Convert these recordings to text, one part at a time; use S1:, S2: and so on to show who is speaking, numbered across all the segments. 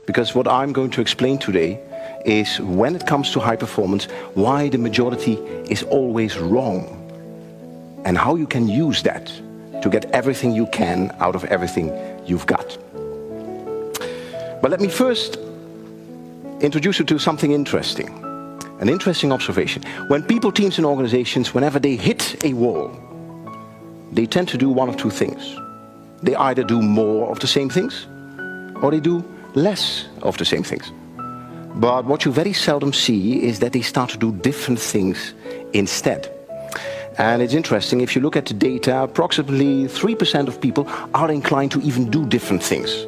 S1: Because what I'm going to explain today is, when it comes to high performance, why the majority is always wrong, and how you can use that to get everything you can out of everything you've got. But let me first introduce you to something interesting, an interesting observation. When people, teams and organizations, whenever they hit a wall, they tend to do one of two things. They either do more of the same things, or they do less of the same things. But what you very seldom see is that they start to do different things instead. And it's interesting, if you look at the data, approximately 3% of people are inclined to even do different things.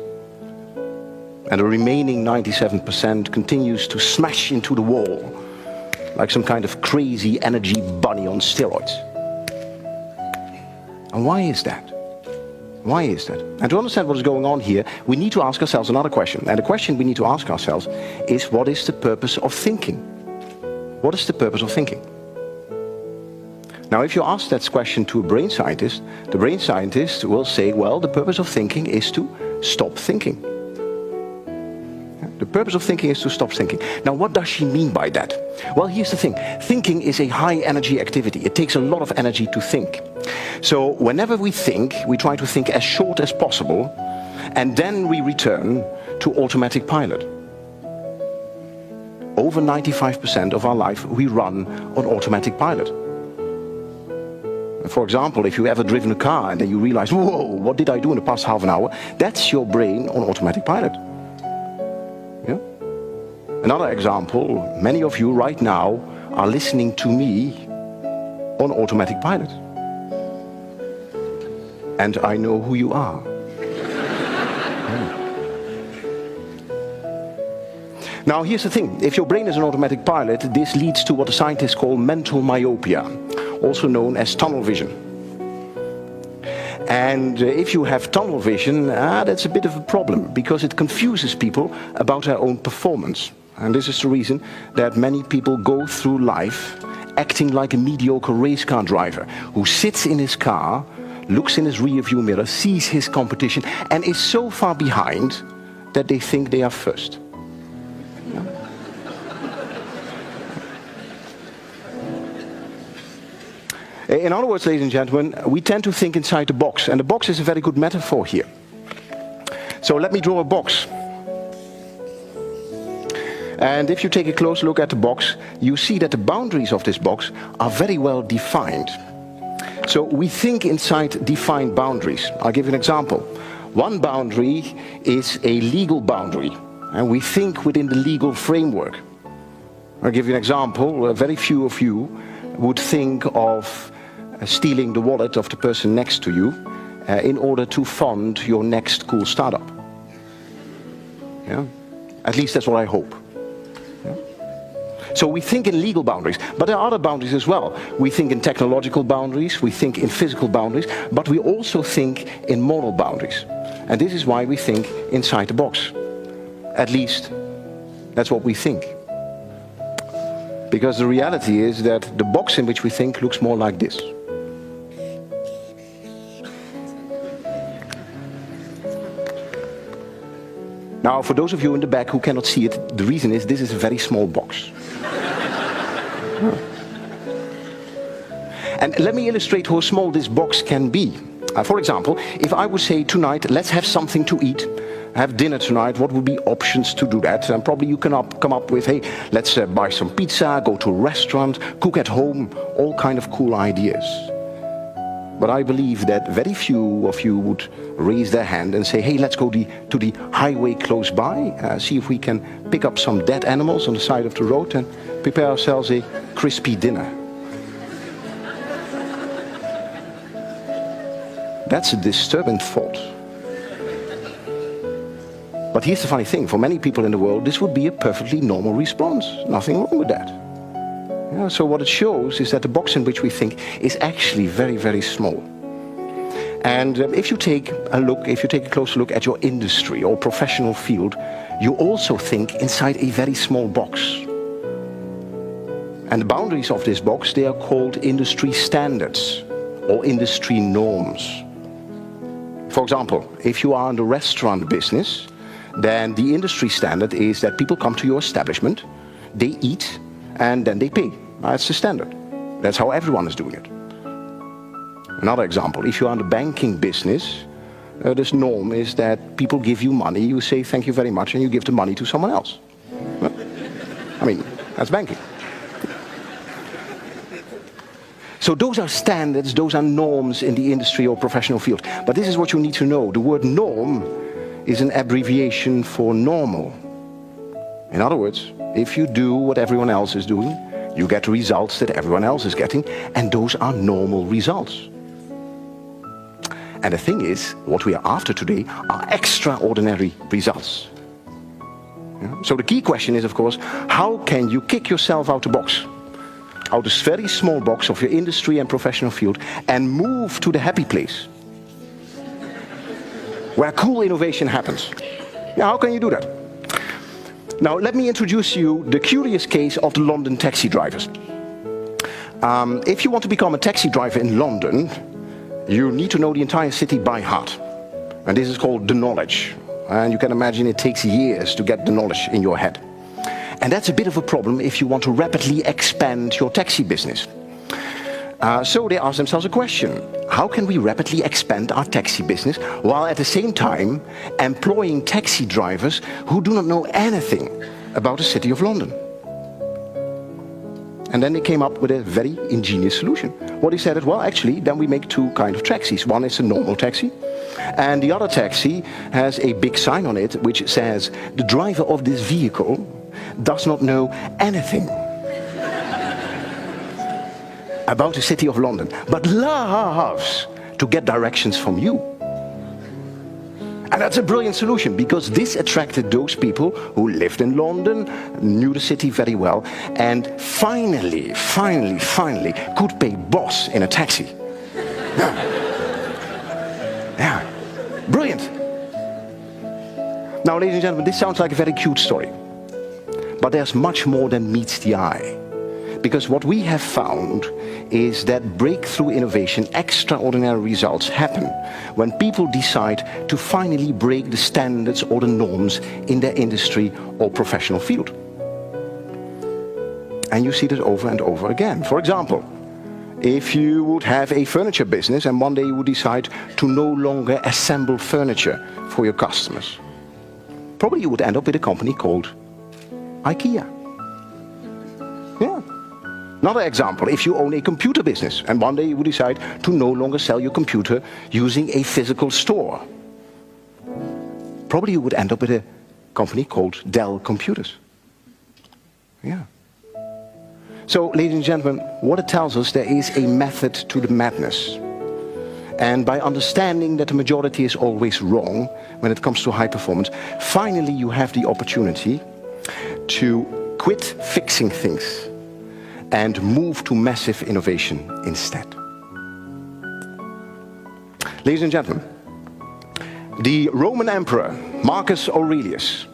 S1: And the remaining 97% continues to smash into the wall, like some kind of crazy energy bunny on steroids. And why is that? Why is that? And to understand what is going on here, we need to ask ourselves another question. And the question we need to ask ourselves is, what is the purpose of thinking? What is the purpose of thinking? Now, if you ask that question to a brain scientist, the brain scientist will say, well, the purpose of thinking is to stop thinking. The purpose of thinking is to stop thinking. Now, what does she mean by that? Well, here's the thing. Thinking is a high energy activity. It takes a lot of energy to think. So whenever we think, we try to think as short as possible, and then we return to automatic pilot. Over 95% of our life we run on automatic pilot. For example, if you've ever driven a car and then you realize, whoa, what did I do in the past half an hour? That's your brain on automatic pilot. Yeah? Another example, many of you right now are listening to me on automatic pilot. And I know who you are. Yeah. Now, here's the thing. If your brain is an automatic pilot, this leads to what the scientists call mental myopia, also known as tunnel vision. And if you have tunnel vision, that's a bit of a problem, because it confuses people about their own performance. And this is the reason that many people go through life acting like a mediocre race car driver who sits in his car, looks in his rear view mirror, sees his competition, and is so far behind that they think they are first. Yeah. In other words, ladies and gentlemen, we tend to think inside the box, and the box is a very good metaphor here. So let me draw a box. And if you take a close look at the box, you see that the boundaries of this box are very well defined. So we think inside defined boundaries. I'll give you an example. One boundary is a legal boundary, and we think within the legal framework. I'll give you an example. Very few of you would think of stealing the wallet of the person next to you in order to fund your next cool startup. Yeah? At least that's what I hope. So we think in legal boundaries, but there are other boundaries as well. We think in technological boundaries, we think in physical boundaries, but we also think in moral boundaries. And this is why we think inside the box. At least, that's what we think. Because the reality is that the box in which we think looks more like this. Now, for those of you in the back who cannot see it, the reason is this is a very small box. And let me illustrate how small this box can be. For example, if I would say tonight, let's have something to eat, have dinner tonight, what would be options to do that? And probably you can come up with, hey, let's buy some pizza, go to a restaurant, cook at home, all kind of cool ideas. But I believe that very few of you would raise their hand and say, hey, let's go to the highway close by, see if we can pick up some dead animals on the side of the road and prepare ourselves a crispy dinner. That's a disturbing thought. But here's the funny thing, for many people in the world, this would be a perfectly normal response. Nothing wrong with that. Yeah, so what it shows is that the box in which we think is actually very, very small. And if you take a closer look at your industry or professional field, you also think inside a very small box. And the boundaries of this box, they are called industry standards or industry norms. For example, if you are in the restaurant business, then the industry standard is that people come to your establishment, they eat, and then they pay. That's the standard. That's how everyone is doing it. Another example, if you're in the banking business, this norm is that people give you money, you say thank you very much, and you give the money to someone else. Well, I mean, that's banking. So those are standards, those are norms in the industry or professional field. But this is what you need to know. The word norm is an abbreviation for normal. In other words, if you do what everyone else is doing, you get results that everyone else is getting, and those are normal results. And the thing is, what we are after today are extraordinary results. Yeah? So the key question is, of course, how can you kick yourself out the box? Out this very small box of your industry and professional field and move to the happy place where cool innovation happens. Now, how can you do that? Now, let me introduce you the curious case of the London taxi drivers. If you want to become a taxi driver in London, you need to know the entire city by heart. And this is called the knowledge. And you can imagine it takes years to get the knowledge in your head. And that's a bit of a problem if you want to rapidly expand your taxi business. So they ask themselves a question. How can we rapidly expand our taxi business while at the same time employing taxi drivers who do not know anything about the City of London? And then they came up with a very ingenious solution. What they said is, well, actually, then we make two kinds of taxis. One is a normal taxi, and the other taxi has a big sign on it which says, the driver of this vehicle does not know anything about the City of London, but loves to get directions from you. And that's a brilliant solution, because this attracted those people who lived in London, knew the city very well, and finally could pay boss in a taxi. Yeah. Brilliant. Now, ladies and gentlemen, this sounds like a very cute story. But there's much more than meets the eye. Because what we have found is that breakthrough innovation, extraordinary results happen when people decide to finally break the standards or the norms in their industry or professional field. And you see that over and over again. For example, if you would have a furniture business and one day you would decide to no longer assemble furniture for your customers, probably you would end up with a company called IKEA. Yeah. Another example, if you own a computer business and one day you would decide to no longer sell your computer using a physical store, probably you would end up with a company called Dell Computers. Yeah. So, ladies and gentlemen, what it tells us, there is a method to the madness. And by understanding that the majority is always wrong when it comes to high performance, finally you have the opportunity to quit fixing things and move to massive innovation instead. Ladies and gentlemen, the Roman Emperor Marcus Aurelius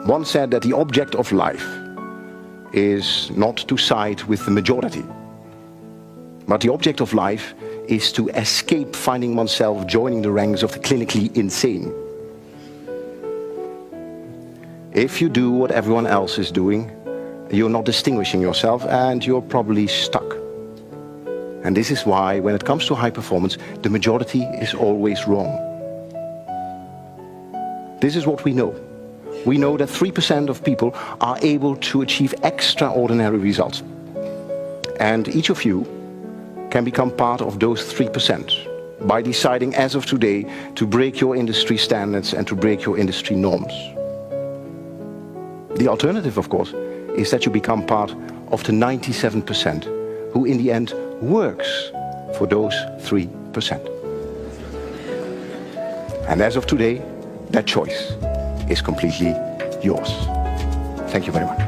S1: once said that the object of life is not to side with the majority, but the object of life is to escape finding oneself joining the ranks of the clinically insane. If you do what everyone else is doing, you're not distinguishing yourself and you're probably stuck. And this is why, when it comes to high performance, the majority is always wrong. This is what we know. We know that 3% of people are able to achieve extraordinary results. And each of you can become part of those 3% by deciding as of today to break your industry standards and to break your industry norms. The alternative, of course, is that you become part of the 97% who in the end works for those 3%. And as of today, that choice is completely yours. Thank you very much.